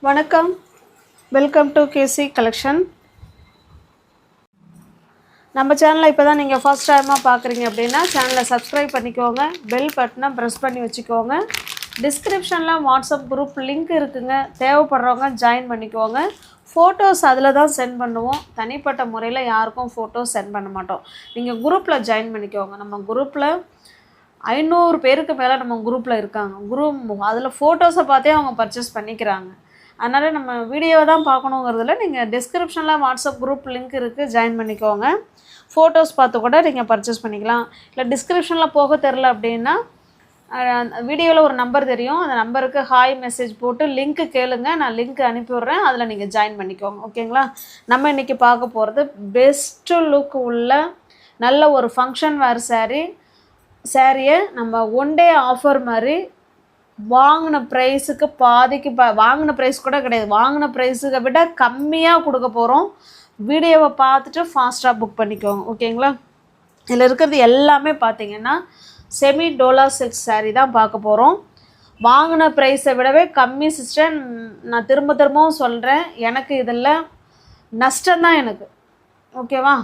வணக்கம், welcome to KC collection. நம்ம சேனலை இப்போ தான் நீங்கள் ஃபர்ஸ்ட் டைமாக பார்க்குறீங்க அப்படின்னா சேனலை சப்ஸ்கிரைப் பண்ணிக்கோங்க, பெல் பட்டனை ப்ரெஸ் பண்ணி வச்சுக்கோங்க. டிஸ்கிரிப்ஷனில் வாட்ஸ்அப் குரூப் லிங்க் இருக்குங்க, தேவைப்படுறவங்க ஜாயின் பண்ணிக்கோங்க. ஃபோட்டோஸ் அதில் தான் சென்ட் பண்ணுவோம், தனிப்பட்ட முறையில் யாருக்கும் ஃபோட்டோஸ் சென்ட் பண்ண மாட்டோம். நீங்கள் குரூப்பில் ஜாயின் பண்ணிக்கோங்க. நம்ம குரூப்பில் 500 பேருக்கு மேலே நம்ம குரூப்பில் இருக்காங்க. குரூப் அதில் ஃபோட்டோஸை பார்த்தே அவங்க பர்ச்சேஸ் பண்ணிக்கிறாங்க. அதனால் நம்ம வீடியோவை தான் பார்க்கணுங்கிறதுல நீங்கள் டிஸ்கிரிப்ஷனில் வாட்ஸ்அப் குரூப் லிங்க் இருக்குது, ஜாயின் பண்ணிக்கோங்க. ஃபோட்டோஸ் பார்த்து கூட நீங்கள் பர்ச்சேஸ் பண்ணிக்கலாம். இல்லை டிஸ்கிரிப்ஷனில் போக தெரில அப்படின்னா வீடியோவில் ஒரு நம்பர் தெரியும், அந்த நம்பருக்கு ஹாய் மெசேஜ் போட்டு லிங்க்கு கேளுங்க, நான் லிங்க் அனுப்பிவிட்றேன், அதில் நீங்கள் ஜாயின் பண்ணிக்கோங்க. ஓகேங்களா? நம்ம இன்றைக்கி பார்க்க போகிறது பெஸ்ட்டு லுக் உள்ள நல்ல ஒரு ஃபங்க்ஷன் வேர் சாரியை நம்ம ஒன் டே ஆஃபர் மாதிரி வாங்கின ப்ரைஸுக்கு பாதிக்கு வாங்கின ப்ரைஸ் கூட கிடையாது, வாங்கின ப்ரைஸுக்கு விட கம்மியாக கொடுக்க போகிறோம். வீடியோவை பார்த்துட்டு ஃபாஸ்ட்டாக புக் பண்ணிக்கோங்க. ஓகேங்களா? இதில் இருக்கிறது எல்லாமே பார்த்தீங்கன்னா செமி டோலா சில்க் சாரீ தான் பார்க்க போகிறோம். வாங்கின ப்ரைஸை விடவே கம்மி சிஸ்டர். நான் திரும்பவும் சொல்கிறேன், எனக்கு இதில் நஷ்டம்தான் எனக்கு. ஓகேவா?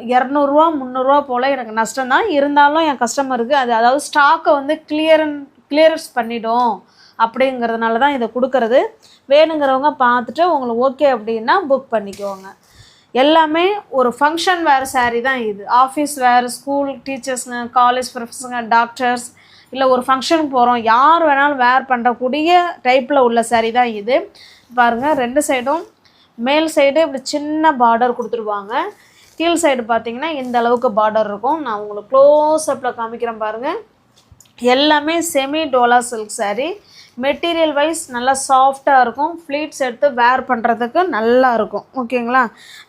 200 300 போல் எனக்கு நஷ்டம்தான். இருந்தாலும் என் கஸ்டமருக்கு அதாவது ஸ்டாக்கை வந்து கிளியரன்ஸ் பண்ணிடும் அப்படிங்கிறதுனால தான் இதை கொடுக்கறது. வேணுங்கிறவங்க பார்த்துட்டு உங்களுக்கு ஓகே அப்படின்னா புக் பண்ணிக்கோங்க. எல்லாமே ஒரு ஃபங்க்ஷன் வேர் சாரீ தான் இது. ஆஃபீஸ் வேர், ஸ்கூல் டீச்சர்ஸுங்க, காலேஜ் ப்ரொஃபஸருங்க, டாக்டர்ஸ், இல்லை ஒரு ஃபங்க்ஷனுக்கு போகிறோம், யார் வேணாலும் வேர் பண்ணுறக்கூடிய டைப்பில் உள்ள சாரீ தான் இது. பாருங்கள், 2 சைடும் மேல் சைடு இப்படி சின்ன பார்டர் கொடுத்துருவாங்க, கீழ் சைடு பார்த்தீங்கன்னா இந்த அளவுக்கு பார்டர் இருக்கும். நான் உங்களுக்கு க்ளோஸ்அப்பில் காமிக்கிறேன் பாருங்கள். எல்லாமே semi dola silk sari. Material wise நல்லா சாஃப்டாக இருக்கும், ஃப்ளீட்ஸ் எடுத்து வேர் பண்ணுறதுக்கு நல்லா இருக்கும். ஓகேங்களா?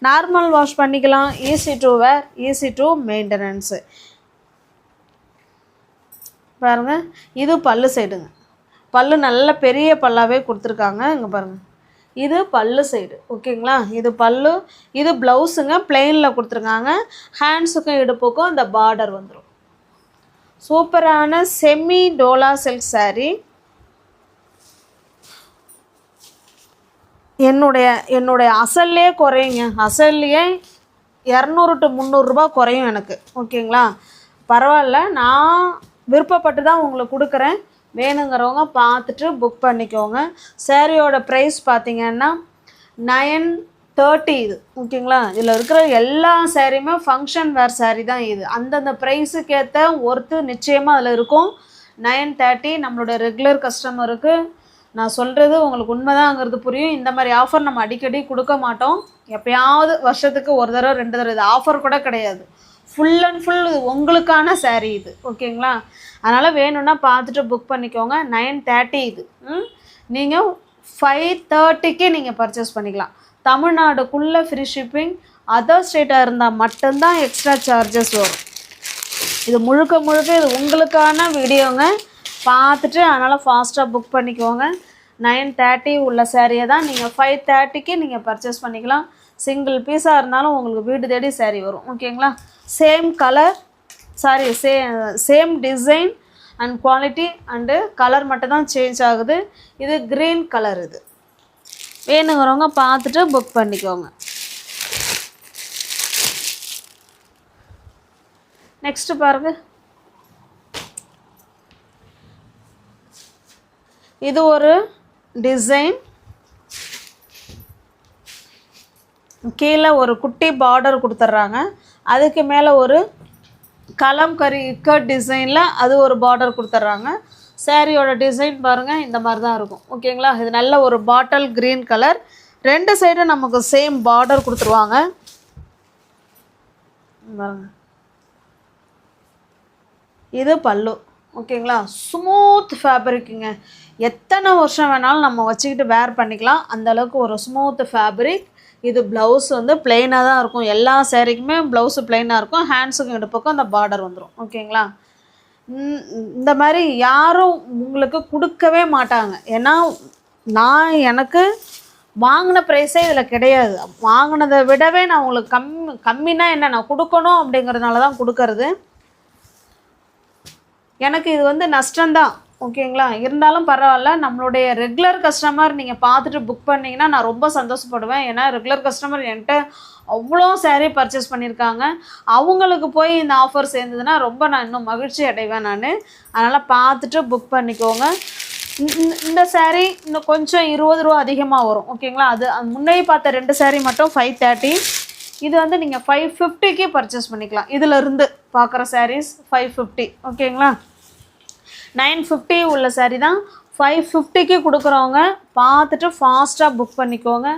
நார்மல் வாஷ் பண்ணிக்கலாம், easy to wear, easy to maintenance. பாருங்கள், இது பல்லு சைடுங்க. பல்லு நல்ல பெரிய பல்லாவே கொடுத்துருக்காங்க. இங்கே பாருங்கள், இது பல்லு சைடு. ஓகேங்களா? இது பல்லு, இது ப்ளவுஸுங்க, பிளெயினில் கொடுத்துருக்காங்க. ஹேண்ட்ஸுக்கும் இடுப்புக்கும் இந்த பார்டர் வந்துடும். சூப்பரான செமி டோலா சில்க் சாரீ. என்னுடைய அசல்லே குறையுங்க, அசல்லையே 200 to 300 ரூபா குறையும் எனக்கு. ஓகேங்களா? பரவாயில்ல, நான் விருப்பப்பட்டு தான் உங்களுக்கு கொடுக்குறேன். வேணுங்கிறவங்க பார்த்துட்டு புக் பண்ணிக்கோங்க. சாரியோட ப்ரைஸ் பார்த்திங்கன்னா 930 இது. ஓகேங்களா? இதில் இருக்கிற எல்லா சாரியுமே ஃபங்க்ஷன் வேர் சாரீ தான் இது. அந்தந்த ப்ரைஸுக்கு ஏற்ற ஒர்த்து நிச்சயமாக அதில் இருக்கும். 930 நம்மளோட ரெகுலர் கஸ்டமருக்கு நான் சொல்கிறது உங்களுக்கு உண்மைதாங்கிறது புரியும். இந்த மாதிரி ஆஃபர் நம்ம அடிக்கடி கொடுக்க மாட்டோம், எப்போயாவது வருஷத்துக்கு ஒரு தடவை 2 தடவை. இது ஆஃபர் கூட கிடையாது, ஃபுல் அண்ட் ஃபுல் இது உங்களுக்கான சாரீ இது. ஓகேங்களா? அதனால் வேணும்னா பார்த்துட்டு புக் பண்ணிக்கோங்க. 930 இது. நீங்கள் 530க்கு நீங்கள் பர்ச்சேஸ் பண்ணிக்கலாம். தமிழ்நாடுக்குள்ளே ஃப்ரீ ஷிப்பிங், அதர் ஸ்டேட்டாக இருந்தால் மட்டும்தான் எக்ஸ்ட்ரா சார்ஜஸ் வரும். இது முழுக்க இது உங்களுக்கான வீடியோங்க, பார்த்துட்டு அதனால் ஃபாஸ்ட்டாக புக் பண்ணிக்கோங்க. 930 உள்ள சாரியை தான் நீங்கள் 530க்கு நீங்கள் பர்ச்சேஸ் பண்ணிக்கலாம். சிங்கிள் பீஸாக இருந்தாலும் உங்களுக்கு வீடு தேடி சாரீ வரும். ஓகேங்களா? Same colour, same design and quality and colour மட்டும் தான் சேஞ்ச் ஆகுது. இது க்ரீன் கலர். இது வேணுங்கிறவங்க பார்த்துட்டு புக் பண்ணிக்கோங்க. நெக்ஸ்ட்டு பாருங்கள், இது ஒரு டிசைன். கீழே ஒரு குட்டி பார்டர் கொடுத்துட்றாங்க, அதுக்கு மேலே ஒரு கலம்கரி இக்கட் டிசைனில் அது ஒரு பார்டர் கொடுத்துட்றாங்க. சாரியோட டிசைன் பாருங்கள், இந்த மாதிரி தான் இருக்கும். ஓகேங்களா? இது நல்ல ஒரு பாட்டில் க்ரீன் கலர். 2 சைடும் நமக்கு சேம் பார்டர் கொடுத்துருவாங்க. பாருங்க, இது பல்லு. ஓகேங்களா? ஸ்மூத் ஃபேப்ரிக்குங்க, எத்தனை வருஷம் வேணாலும் நம்ம வச்சுக்கிட்டு வேர் பண்ணிக்கலாம், அந்தளவுக்கு ஒரு ஸ்மூத் ஃபேப்ரிக். இது ப்ளவுஸ் வந்து பிளெயினாக தான் இருக்கும், எல்லா சாரிக்குமே ப்ளவுஸு பிளெயினாக இருக்கும். ஹேண்ட்ஸுக்கும் இடுப்புக்கும் அந்த பார்டர் வந்துடும். ஓகேங்களா? இந்த மாதிரி யாரும் உங்களுக்கு கொடுக்கவே மாட்டாங்க. ஏன்னா எனக்கு வாங்கின ப்ரைஸே இதில் கிடையாது. வாங்கினதை விடவே நான் உங்களுக்கு கம்மினா என்ன, நான் கொடுக்கணும் அப்படிங்கிறதுனால தான் கொடுக்கறது. எனக்கு இது வந்து நஷ்டம்தான். ஓகேங்களா. இருந்தாலும் பரவாயில்ல, நம்மளுடைய ரெகுலர் கஸ்டமர் நீங்கள் பார்த்துட்டு புக் பண்ணிங்கன்னா நான் ரொம்ப சந்தோஷப்படுவேன். ஏன்னா ரெகுலர் கஸ்டமர் என்கிட்ட அவ்வளோ saree பர்ச்சேஸ் பண்ணியிருக்காங்க. அவங்களுக்கு போய் இந்த ஆஃபர் சேர்ந்ததுன்னா ரொம்ப நான் இன்னும் மகிழ்ச்சி அடைவேன் நான். அதனால் பார்த்துட்டு புக் பண்ணிக்கோங்க. இந்த saree இன்னும் கொஞ்சம் 20 ரூபா அதிகமாக வரும். ஓகேங்களா. அது முன்னாடி பார்த்த 2 saree மட்டும் 530. இது வந்து நீங்கள் 550க்கு பர்ச்சேஸ் பண்ணிக்கலாம். இதிலிருந்து பார்க்குற sarees 550. ஓகேங்களா. 950 உள்ள saree தான் 550க்கு கொடுக்குறவங்க பார்த்துட்டு ஃபாஸ்ட்டாக புக் பண்ணிக்கோங்க.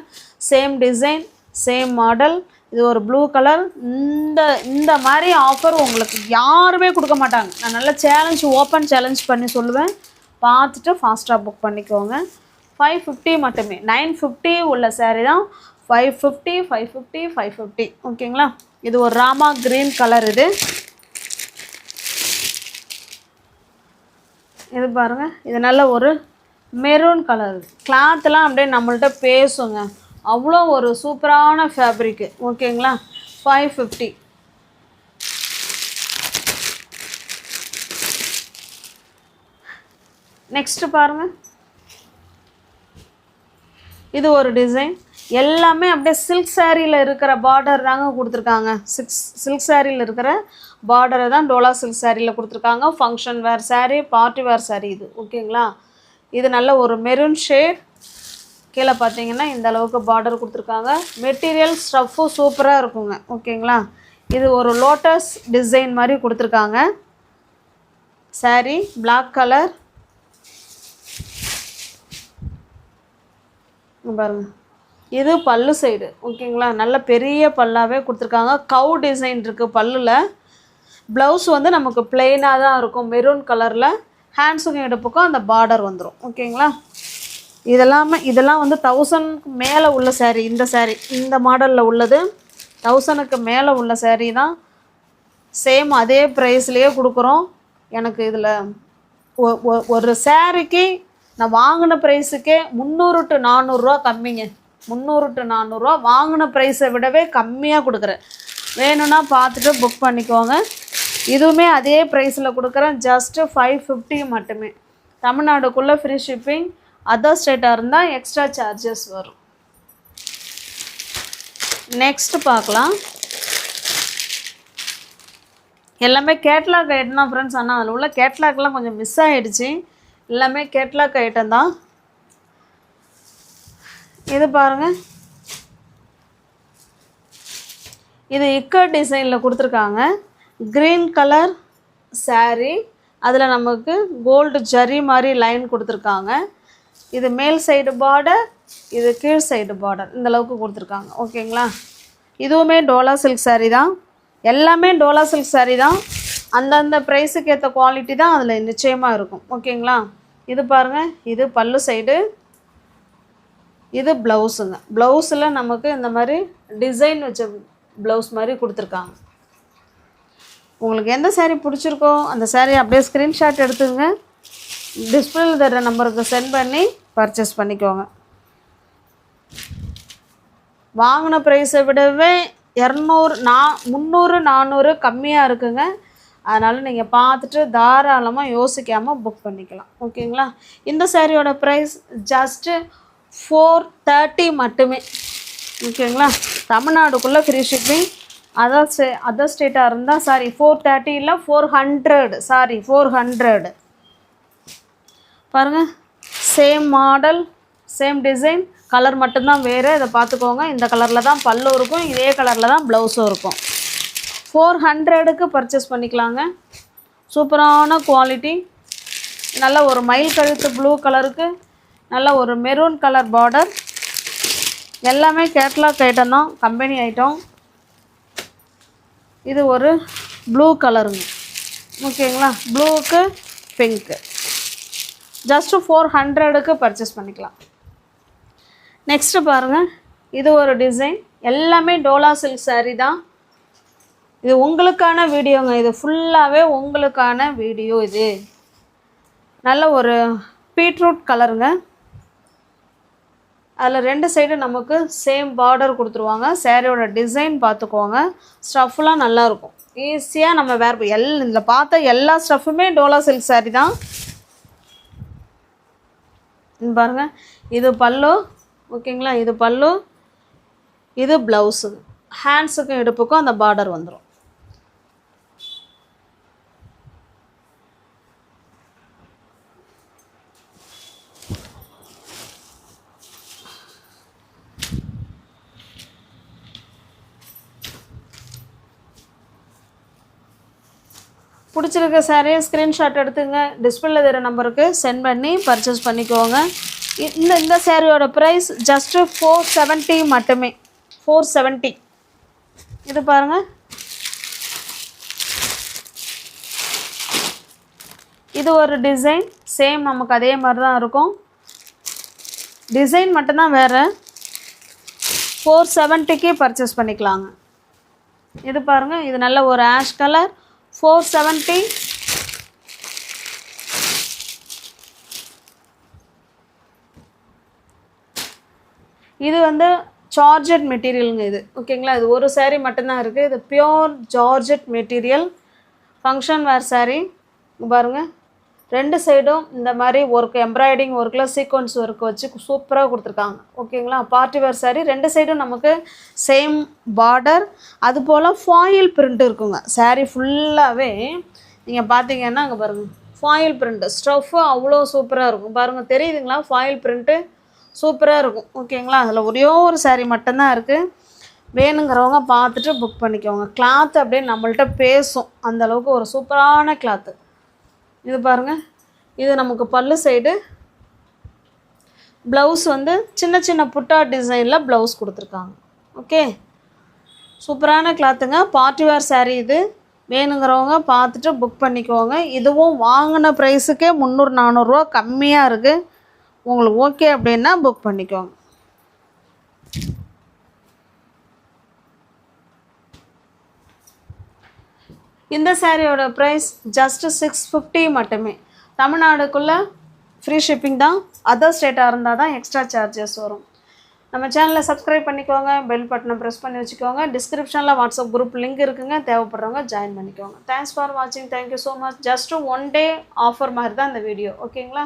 Same design, same model. இது ஒரு ப்ளூ கலர். இந்த மாதிரி ஆஃபர் உங்களுக்கு யாருமே கொடுக்க மாட்டாங்க. நான் நல்லா ஓப்பன் சேலஞ்ச் பண்ணி சொல்லுவேன். பார்த்துட்டு ஃபாஸ்ட்டாக புக் பண்ணிக்கோங்க. 550 மட்டுமே. 950 உள்ள saree தான் 550, 550, 550. ஓகேங்களா. இது ஒரு ராமா க்ரீன் கலர். இது பாருங்கள், இது நல்ல ஒரு மெரூன் கலர். கிளாத்லாம் அப்படியே நம்மள்ட்ட பேசுங்க. அவ்வளோ ஒரு சூப்பரான ஃபேப்ரிக்கு. ஓகேங்களா. 550. நெக்ஸ்ட்டு பாருங்கள், இது ஒரு டிசைன். எல்லாமே அப்படியே சில்க் சாரியில் இருக்கிற பார்டர் தாங்க கொடுத்துருக்காங்க. சில்க் சாரியில் இருக்கிற பார்டரை தான் டோலா சில்க் சாரியில் கொடுத்துருக்காங்க. ஃபங்க்ஷன் வேர் சாரீ, பார்ட்டி வேர் சாரீ இது. ஓகேங்களா. இது நல்ல ஒரு மெரூன் ஷேட். கீழே பார்த்தீங்கன்னா இந்த அளவுக்கு பார்டர் கொடுத்துருக்காங்க. மெட்டீரியல் ஸ்டஃப்பும் சூப்பராக இருக்குங்க. ஓகேங்களா. இது ஒரு லோட்டஸ் டிசைன் மாதிரி கொடுத்துருக்காங்க. Sari black colour. பாருங்கள், இது பல்லு சைடு. ஓகேங்களா. நல்ல பெரிய பல்லாவே கொடுத்துருக்காங்க. கவு டிசைன் இருக்குது பல்லில். ப்ளவுஸ் வந்து நமக்கு பிளெயினாக தான் இருக்கும், மெரூன் கலரில். ஹேண்ட்ஸுக்கும் எடுப்புக்கும் அந்த பார்டர் வந்துடும். ஓகேங்களா. இதெல்லாம் வந்து 1000க்கு மேலே உள்ள saree. இந்த saree இந்த மாடலில் உள்ளது 1000க்கு மேலே உள்ள saree தான். சேம் அதே ப்ரைஸ்லேயே கொடுக்குறோம். எனக்கு இதில் ஒரு சாரிக்கு நான் வாங்கின ப்ரைஸுக்கே 300 to 400 ரூபா கம்மிங்க. 300 to 400 ரூபா வாங்கின ப்ரைஸை விடவே கம்மியாக கொடுக்குறேன். வேணும்னா பார்த்துட்டு புக் பண்ணிக்கோங்க. இதுவுமே அதே ப்ரைஸில் கொடுக்குறேன். ஜஸ்ட்டு 550 மட்டுமே. தமிழ்நாடுக்குள்ளே ஃப்ரீ ஷிப்பிங். அதர் ஸ்டேட்டாக இருந்தால் எக்ஸ்ட்ரா சார்ஜஸ் வரும். நெக்ஸ்ட்டு பார்க்கலாம். எல்லாமே கேட்லாக் ஐட்டம் தான் ஃப்ரெண்ட்ஸ். ஆனால் அதில் உள்ள கேட்லாக்லாம் கொஞ்சம் மிஸ் ஆகிடுச்சு. எல்லாமே கேட்லாக் ஐட்டம் தான். இது பாருங்கள், இது இக்கட் டிசைனில் கொடுத்துருக்காங்க. Green colour saree. அதில் நமக்கு கோல்டு ஜரி மாதிரி லைன் கொடுத்துருக்காங்க. இது மேல் சைடு பார்டர், இது கீழ் சைடு பார்டர். இந்த அளவுக்கு கொடுத்துருக்காங்க. ஓகேங்களா. இதுவுமே டோலா சில்க் saree தான். எல்லாமே டோலா சில்க் saree தான். அந்தந்த ப்ரைஸுக்கு ஏற்ற குவாலிட்டி தான் அதில் நிச்சயமாக இருக்கும். ஓகேங்களா. இது பாருங்கள், இது பல்லு சைடு. இது ப்ளவுஸுங்க. ப்ளவுஸில் நமக்கு இந்த மாதிரி டிசைன் வச்ச ப்ளவுஸ் மாதிரி கொடுத்துருக்காங்க. உங்களுக்கு எந்த saree பிடிச்சிருக்கோ அந்த saree அப்படியே ஸ்க்ரீன்ஷாட் எடுத்துங்க. டிஸ்பிளேல தர நம்பருக்கு சென்ட் பண்ணி பர்ச்சேஸ் பண்ணிக்கோங்க. வாங்கின ப்ரைஸை விடவே 300 400 கம்மியாக இருக்குங்க. அதனால் நீங்கள் பார்த்துட்டு தாராளமாக யோசிக்காமல் புக் பண்ணிக்கலாம். ஓகேங்களா. இந்த சாரியோட ப்ரைஸ் ஜஸ்ட்டு 430 மட்டுமே. ஓகேங்களா. தமிழ்நாடுக்குள்ளே ஃப்ரீ ஷிப்பிங். அதர் ஸ்டேட்டாக இருந்தால் 430 இல்லை 400. 400. பாருங்கள், same model, same design, colour மட்டும்தான் வேறு. இதை பார்த்துக்கோங்க. இந்த கலரில் தான் பல்லு இருக்கும், இதே கலரில் தான் ப்ளவுஸும் இருக்கும். 400க்கு பர்ச்சேஸ் பண்ணிக்கலாங்க. சூப்பரான குவாலிட்டி. நல்ல ஒரு மயில் கழுத்து ப்ளூ கலருக்கு நல்ல ஒரு மெரூன் கலர் பார்டர். எல்லாமே கேட்லாக் ஐட்டம் தான், கம்பெனி ஐட்டம். இது ஒரு ப்ளூ கலருங்க. ஓகேங்களா. ப்ளூவுக்கு பிங்க்கு. ஜஸ்ட்டு 400க்கு பர்ச்சேஸ் பண்ணிக்கலாம். நெக்ஸ்ட்டு பாருங்கள், இது ஒரு டிசைன். எல்லாமே டோலா சில்க் saree தான். இது உங்களுக்கான வீடியோங்க. இது ஃபுல்லாகவே உங்களுக்கான வீடியோ. இது நல்ல ஒரு பீட்ரூட் கலருங்க. அதில் 2 சைடு நமக்கு சேம் பார்டர் கொடுத்துருவாங்க. சேரீயோட டிசைன் பார்த்துக்கோங்க. ஸ்டஃப்லாம் நல்லாயிருக்கும். ஈஸியாக நம்ம இதில் பார்த்த எல்லா ஸ்டஃப்புமே டோலா சில்க் saree தான். இது பாருங்கள், இது பல்லு. ஓகேங்களா, இது பல்லு, இது ப்ளவுஸு. ஹேண்ட்ஸுக்கும் இடுப்புக்கும் அந்த பார்டர் வந்துடும். பிடிச்சிருக்க சாரியை ஸ்க்ரீன்ஷாட் எடுத்துங்க, டிஸ்பிளேல தர நம்பருக்கு சென்ட் பண்ணி பர்ச்சேஸ் பண்ணிக்கோங்க. இந்த சாரியோட ப்ரைஸ் ஜஸ்ட்டு 470 மட்டுமே. 470. இது பாருங்கள், இது ஒரு டிசைன். சேம் நமக்கு அதே மாதிரி தான் இருக்கும், டிசைன் மட்டும்தான் வேறு. 470க்கு பர்ச்சேஸ் பண்ணிக்கலாங்க. இது பாருங்கள், இது நல்ல ஒரு ஆஷ் கலர். 470. இது வந்து ஜார்ஜெட் மெட்டீரியலுங்க இது. ஓகேங்களா, இது ஒரு சாரீ மட்டும்தான் இருக்குது. இது பியோர் ஜார்ஜெட் மெட்டீரியல், ஃபங்க்ஷன் வேர் சாரீ. பாருங்கள், ரெண்டு சைடும் இந்த மாதிரி ஒர்க், எம்ப்ராய்டிங் ஒர்க்கில் சீக்வன்ஸ் ஒர்க் வச்சு சூப்பராக கொடுத்துருக்காங்க. ஓகேங்களா, பார்ட்டி வேர் சாரீ. ரெண்டு சைடும் நமக்கு சேம் பார்டர், அதுபோல் ஃபாயில் பிரிண்ட் இருக்குங்க. சாரீ ஃபுல்லாகவே நீங்கள் பார்த்தீங்கன்னா அங்கே பாருங்கள், ஃபாயில் பிரிண்ட்டு ஸ்டஃப்பு அவ்வளோ சூப்பராக இருக்கும். பாருங்கள், தெரியுதுங்களா, ஃபாயில் பிரிண்ட்டு சூப்பராக இருக்கும். ஓகேங்களா, அதில் ஒரே ஒரு சாரீ மட்டும்தான் இருக்குது. வேணுங்கிறவங்க பார்த்துட்டு புக் பண்ணிக்கோங்க. கிளாத்து அப்படியே நம்மள்கிட்ட பேசும், அந்தளவுக்கு ஒரு சூப்பரான கிளாத்து. இது பாருங்கள், இது நமக்கு பல்லு சைடு. ப்ளவுஸ் வந்து சின்ன சின்ன புட்டா டிசைனில் ப்ளவுஸ் கொடுத்துருக்காங்க. ஓகே, சூப்பரான கிளாத்துங்க. பார்ட்டி வேர் சாரீ இது. வேணுங்கிறவங்க பார்த்துட்டு புக் பண்ணிக்கோங்க. இதுவும் வாங்கின ப்ரைஸுக்கே 300-400 ரூபா கம்மியாக இருக்குது. உங்களுக்கு ஓகே அப்படின்னா புக் பண்ணிக்கோங்க. இந்த சாரியோட ப்ரைஸ் ஜஸ்ட்டு 650 மட்டுமே. தமிழ்நாடுக்குள்ளே ஃப்ரீ ஷிப்பிங் தான். அதர் ஸ்டேட்டாக இருந்தால் தான் எக்ஸ்ட்ரா சார்ஜஸ் வரும். நம்ம சேனலை சப்ஸ்கிரைப் பண்ணிக்கோங்க, பெல் பட்டனை ப்ரெஸ் பண்ணி வச்சுக்கோங்க. டிஸ்கிரிப்ஷனில் வாட்ஸ்அப் குரூப் லிங்க் இருக்குங்க, தேவைப்படுறவங்க ஜாயின் பண்ணிக்கோங்க. தேங்க்ஸ் ஃபார் வாட்சிங். Thank you so much. Just 1 day offer மாதிரி தான் இந்த வீடியோ. ஓகேங்களா.